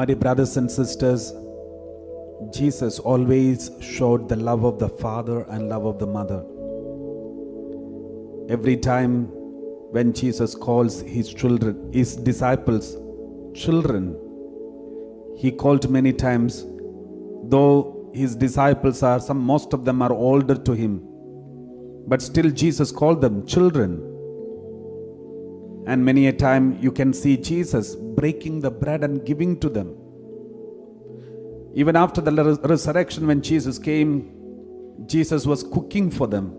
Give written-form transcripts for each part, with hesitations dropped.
My dear brothers and sisters, Jesus always showed the love of the father and love of the mother. Every time when Jesus calls his children, his disciples, children, he called many times, though his disciples are most of them are older to him, but still Jesus called them children. And many a time you can see Jesus breaking the bread and giving to them. Even after the resurrection, when Jesus came, Jesus was cooking for them.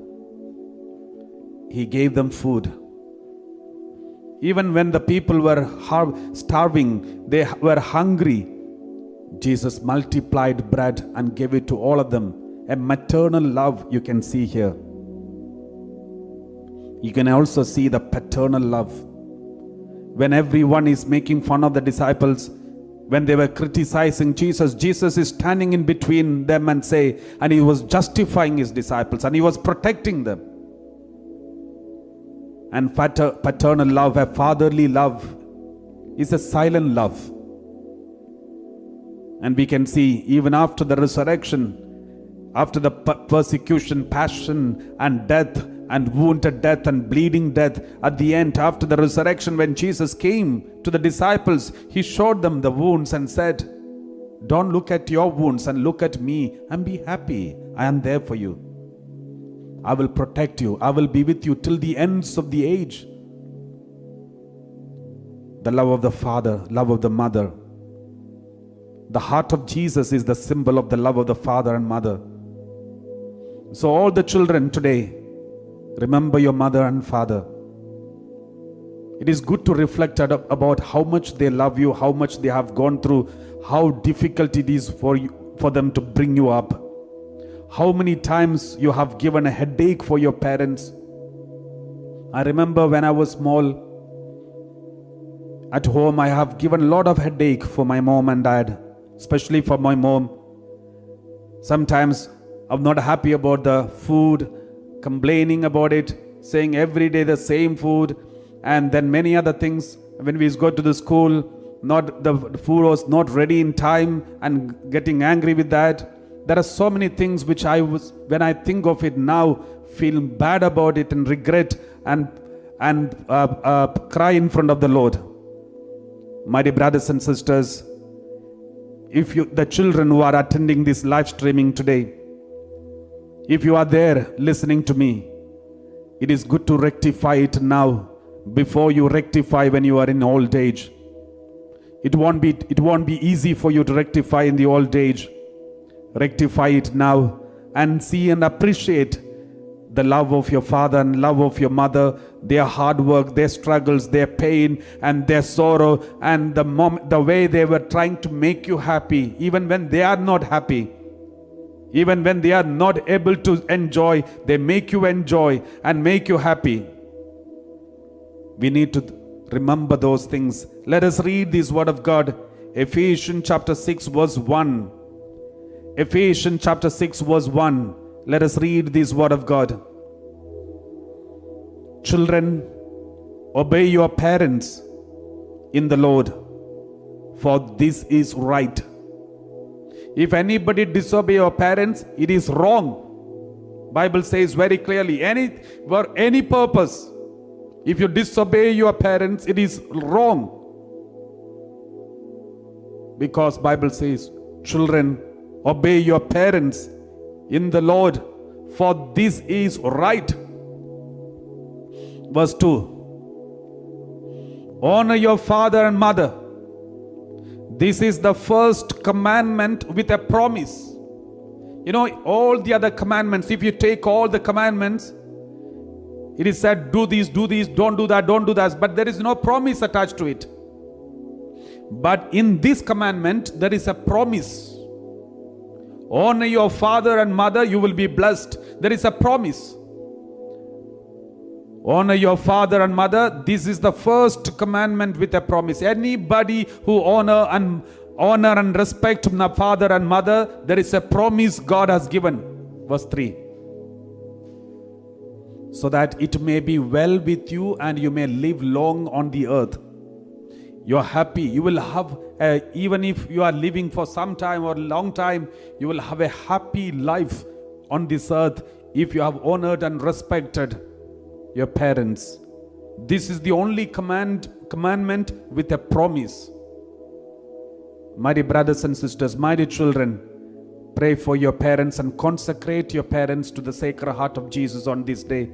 He gave them food. Even when the people were starving, they were hungry, Jesus multiplied bread and gave it to all of them. A maternal love you can see here. You can also see the paternal love. When everyone is making fun of the disciples, when they were criticizing Jesus, Jesus is standing in between them and he was justifying his disciples and he was protecting them. And paternal love, a fatherly love, is a silent love. And we can see even after the resurrection, after the persecution, passion and death and wounded death and bleeding death, at the end, after the resurrection, when Jesus came to the disciples, he showed them the wounds and said, "Don't look at your wounds and look at me and be happy. I am there for you. I will protect you. I will be with you till the ends of the age." The love of the father, love of the mother. The heart of Jesus is the symbol of the love of the father and mother. So all the children today, remember your mother and father. It is good to reflect about how much they love you, how much they have gone through, how difficult it is for them to bring you up. How many times you have given a headache for your parents. I remember when I was small, at home I have given a lot of headache for my mom and dad, especially for my mom. Sometimes I'm not happy about the food, complaining about it, saying every day the same food, and then many other things. When we go to the school, the food was not ready in time, and getting angry with that. There are so many things which when I think of it now, feel bad about it and regret and cry in front of the Lord. My dear brothers and sisters, the children who are attending this live streaming today, if you are there listening to me, it is good to rectify it now before you rectify when you are in old age. It won't be easy for you to rectify in the old age. Rectify it now and see and appreciate the love of your father and love of your mother, their hard work, their struggles, their pain and their sorrow, and the way they were trying to make you happy, even when they are not happy. Even when they are not able to enjoy, they make you enjoy and make you happy. We need to remember those things. Let us read this word of God. Ephesians chapter 6 verse 1. Ephesians chapter 6 verse 1. Let us read this word of God. Children, obey your parents in the Lord, for this is right. If anybody disobey your parents, it is wrong. Bible says very clearly, for any purpose, if you disobey your parents, it is wrong. Because Bible says, children, obey your parents in the Lord, for this is right. Verse 2. Honor your father and mother. This is the first commandment with a promise. You know, all the other commandments, if you take all the commandments, it is said, do this, don't do that, don't do that. But there is no promise attached to it. But in this commandment, there is a promise. Honor your father and mother, you will be blessed. There is a promise. Honor your father and mother. This is the first commandment with a promise. Anybody who honor and respect father and mother, there is a promise God has given. Verse 3. So that it may be well with you and you may live long on the earth. You're happy. You will have even if you are living for some time or long time, you will have a happy life on this earth if you have honored and respected your parents. This is the only commandment with a promise. My dear brothers and sisters, my dear children, pray for your parents and consecrate your parents to the Sacred Heart of Jesus on this day.